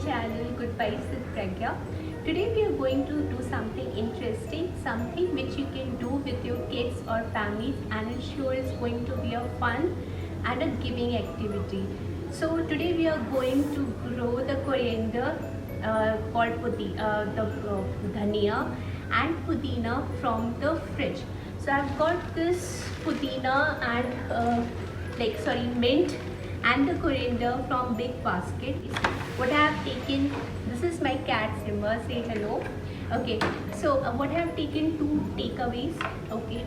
channel Goodbyes with Pragya. Today we are going to do something interesting, something which you can do with your kids or families, and I'm sure it's going to be a fun and a giving activity. So today we are going to grow the coriander called the dhania and pudina from the fridge. So I've got this pudina and mint and the coriander from big basket. What I have taken, this is my cat Simba, say hello. Okay, so what I have taken, two takeaways. Okay,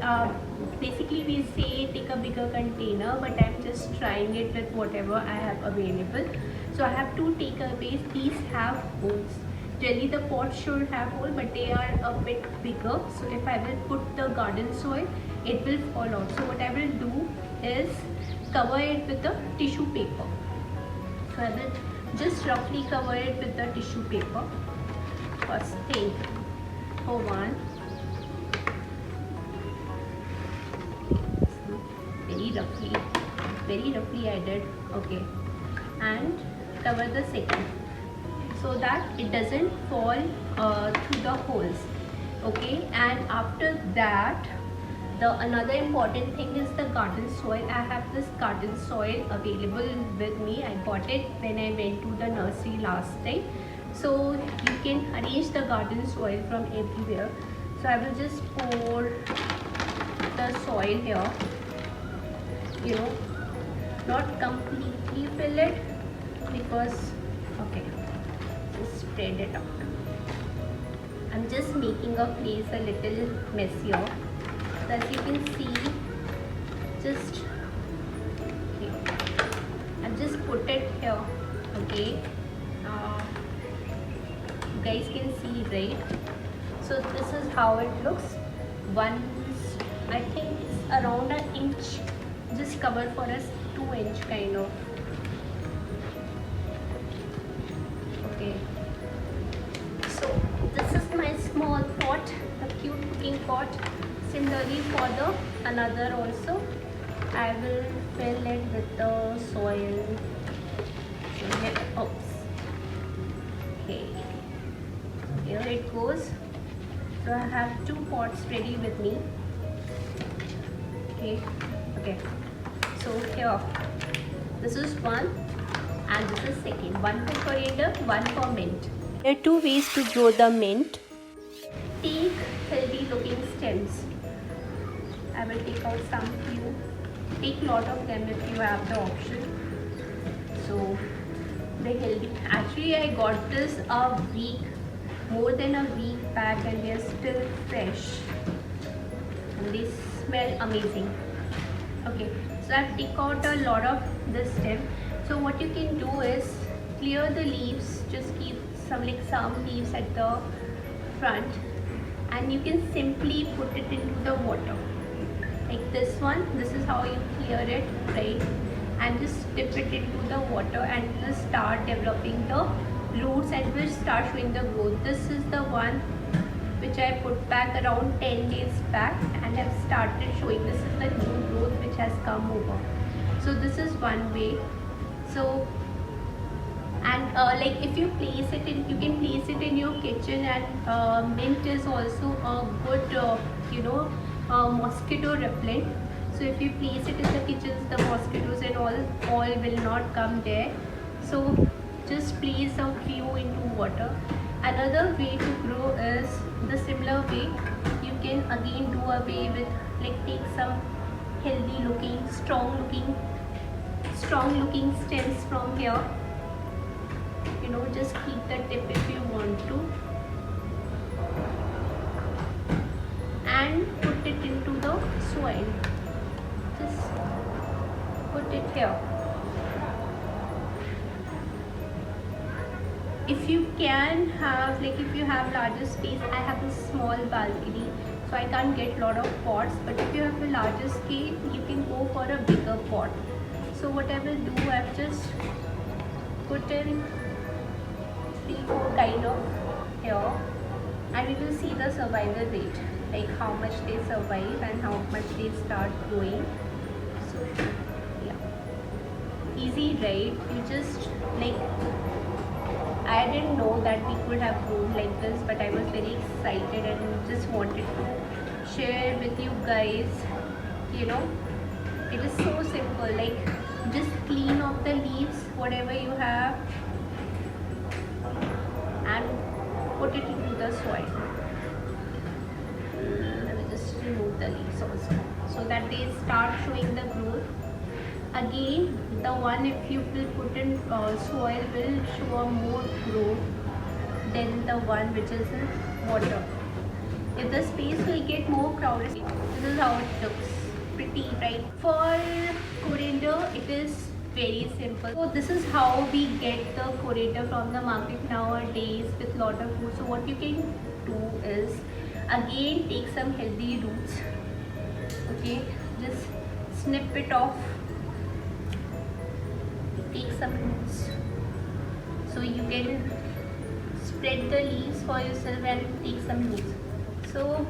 basically we say take a bigger container, but I'm just trying it with whatever I have available. So I have two takeaways. These have holes. Generally the pots should have hole, but they are a bit bigger. So if I will put the garden soil, it will fall out. So what I will do is cover it with the tissue paper. So I will just roughly cover it with the tissue paper. First thing, for one, very roughly I did. Okay, and cover the second so that it doesn't fall through the holes. Okay, and after that, another important thing is the garden soil. I have this garden soil available with me. I got it when I went to the nursery last time. So you can arrange the garden soil from everywhere. So I will just pour the soil here. You know, not completely fill it because, okay, just spread it out. I'm just making a place a little messier. So as you can see, just okay, I've just put it here. Okay, you guys can see, right? So this is how it looks. Once, I think it's around an inch, just cover for us 2-inch kind of. Okay, so this is my small pot, the cute looking pot. Similarly for the another also, I will fill it with the soil. Oops. Okay, here it goes. So I have two pots ready with me. Okay. So here, this is one and this is second. One for coriander, one for mint. There are two ways to grow the mint. Take healthy looking stems. I will take out some few. Take lot of them if you have the option. So the healthy. Actually, I got this more than a week back, and they are still fresh. And they smell amazing. Okay, so I've taken out a lot of this stem. So what you can do is clear the leaves. Just keep some leaves at the front, and you can simply put it into the water. Like this one, this is how you clear it, right? And just dip it into the water and it will start developing the roots and will start showing the growth. This is the one which I put back around 10 days back and have started showing. This is the new growth which has come over. So this is one way. So, and like if you place it in, you can place it in your kitchen, and mint is also a good mosquito repellent. So if you place it in the kitchens, the mosquitoes and all will not come there. So just place a few into water. Another way to grow is the similar way. You can again do away with, like, take some healthy looking, strong looking stems from here. You know, just keep the tip if you want to, and put it into the soil. Just put it here. If you can have, like, if you have larger space, I have a small balcony, so I can't get lot of pots, but if you have a larger scale, you can go for a bigger pot. So what I will do, I've just put in 3-4 kind of here, and we will see the survival rate, like how much they survive and how much they start growing. So yeah, easy, right? You just like I didn't know that we could have grown like this, but I was very excited and just wanted to share with you guys. You know, it is so simple. Like, just clean off the leaves, whatever you have, and put it into the soil. Let me just remove the leaves also, so that they start showing the growth. Again, the one if you will put in soil will show a more growth than the one which is in water. If the space will get more crowded, this is how it looks. Pretty, right? For coriander, it is very simple. So this is how we get the coriander from the market nowadays with lot of food. So what you can do is, again, take some healthy roots. Okay, just snip it off. Take some roots, so you can spread the leaves for yourself and take some roots. So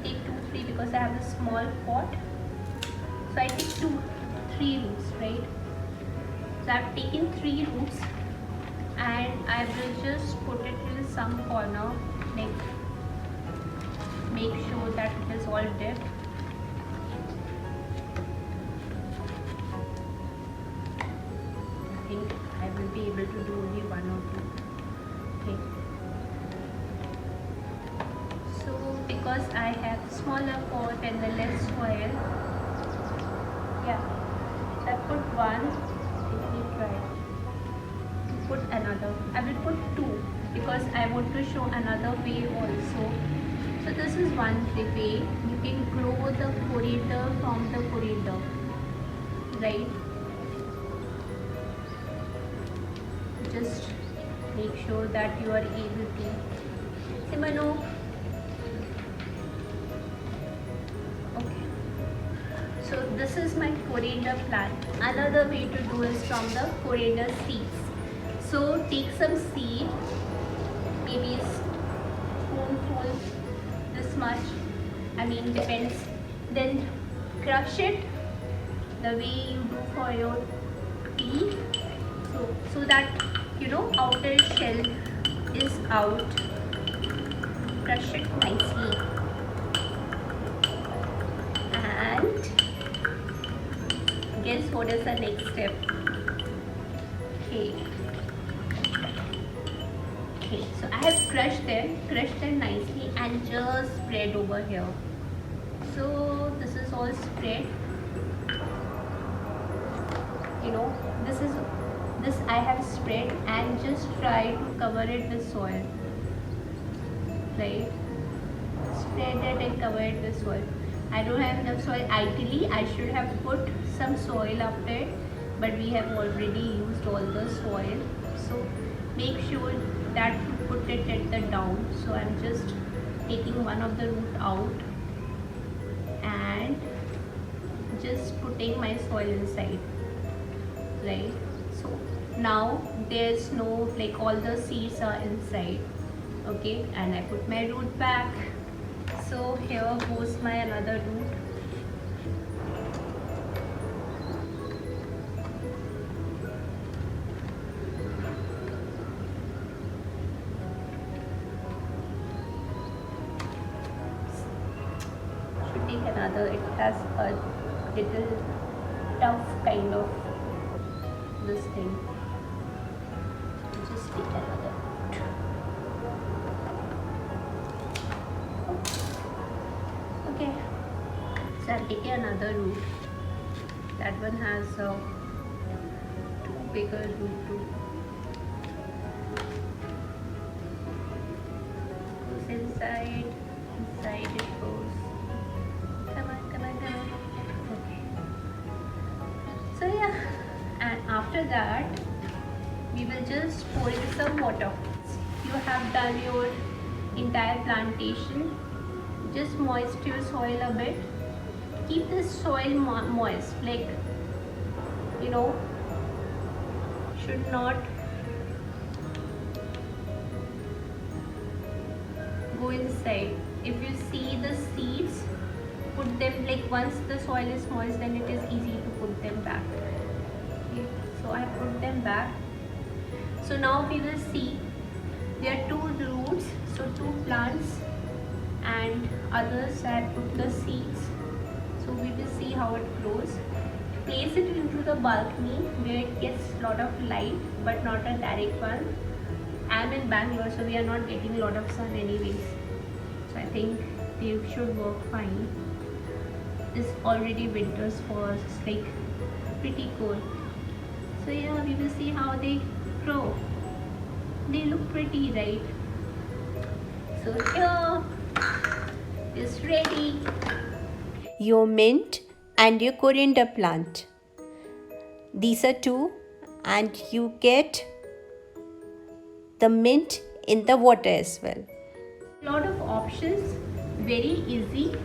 take 2-3 because I have a small pot. So I take 2-3 roots, right? So I've taken 3 roots and I will just put it in some corner. Like, make sure that it is all dipped. I think I will be able to do only 1 or 2. Okay. So because I have smaller pot and the less soil, yeah. So I put 1. Let me try. Put another. I will put 2 because I want to show another way also. So this is one way you can grow the coriander from the coriander, right? Just make sure that you are able to. Simano. Okay. So this is my coriander plant. Another way to do is from the coriander seeds. So take some seed, maybe a spoonful, this much. I mean, depends. Then crush it the way you do for your tea. So that, you know, outer shell is out. Crush it nicely. And guess what is the next step? Okay. Okay, so I have crushed them nicely and just spread over here. So this is all spread. You know, this I have spread and just try to cover it with soil. Right? Spread it and cover it with soil. I don't have enough soil. Ideally, I should have put some soil up there, but we have already used all the soil. So make sure that you put it at the down. So I'm just taking one of the root out and just putting my soil inside, right? So now there's no, like, all the seeds are inside. Okay, and I put my root back. So here goes my another root. Should take another. It has a little tough kind of this thing. Just take another. Okay, so I'll take another root. That one has a two bigger root too. Goes inside it goes. Come on. Okay. So yeah, and after that, we will just pour in some water. You have done your entire plantation. Just moist your soil a bit. Keep the soil moist, like, you know, should not go inside. If you see the seeds, put them, like, once the soil is moist, then it is easy to put them back. Okay. So I put them back. So now we will see there are 2 roots, so 2 plants, and others I put the seeds. So we will see how it grows. Place it into the balcony where it gets lot of light, but not a direct one. I'm in Bangalore, so we are not getting a lot of sun anyways. So I think they should work fine. It's already winters for us, it's like pretty cold. So yeah, we will see how they grow. They look pretty, right? So here is ready. Your mint and your coriander plant. These are 2, and you get the mint in the water as well. Lot of options, very easy.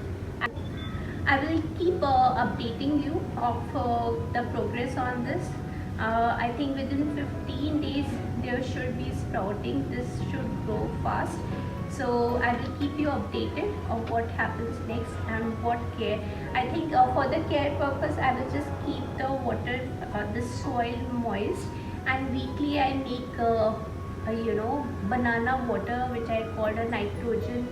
I will keep updating you of the progress on this. I think within 15 days there should be sprouting. This should grow fast. So I will keep you updated of what happens next and what care. I think for the care purpose, I will just keep the water, the soil moist, and weekly I make banana water, which I call a nitrogen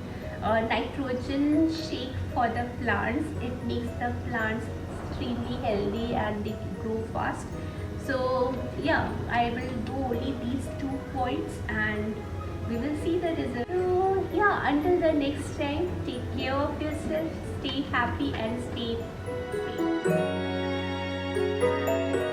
shake for the plants. It makes the plants extremely healthy and they grow fast. So yeah, I will do only these 2 points and we will see the result. So yeah, until the next time, take care of yourself, stay happy and stay safe.